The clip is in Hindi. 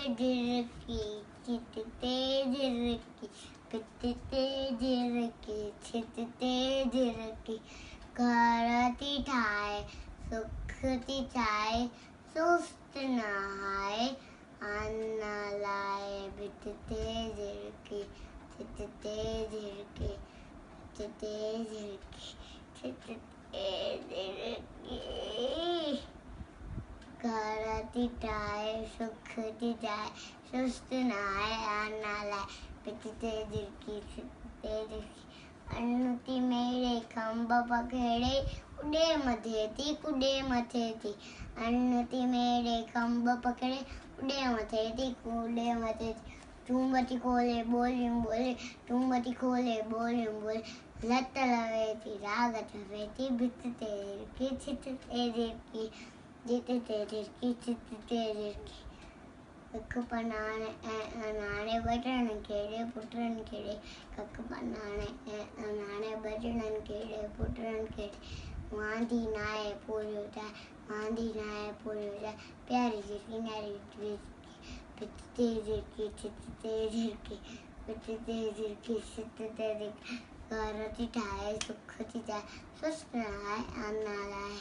झिरकी चितते झिरकी पितते झिरकी छितते झिरकी करती ठाय सुखती चाय सुस्त नहाय अन्न लाए बितते झिरकी चितते झिरकी पितते झिरकी छितते झिरकी करती ठाय सुखती चाय सुस्त नहाय अन्न लाए पितते झिरकी छितते झिरकी अन्नती मेळे खंब पखेडे कुडे मथेती कुडे मथेती अन्नती मेळे खंब पखेडे कुडे मथेती कुडे मथेती चुंबती खोले बोलिम बोले चुंबती खोले बोलिम बोले लत लवेती रागत लवेती बितते झिरकी छितते झिरकी जितते झिरकी छितते झिरकी कक पनाने अनाने बटन केड़े पुटरन केड़े कक पनाने अनाने बटन केड़े पुटरन केड़े मांधी नाए पूरियो जाए मांधी नाए पूरियो जाए प्यारी झिरकी नारी झिरकी पितते झिरकी छितते झिरकी पितते झिरकी छितते झिरकी करती ठाए सुखती जाए सुस्त नहाय अन्न लाए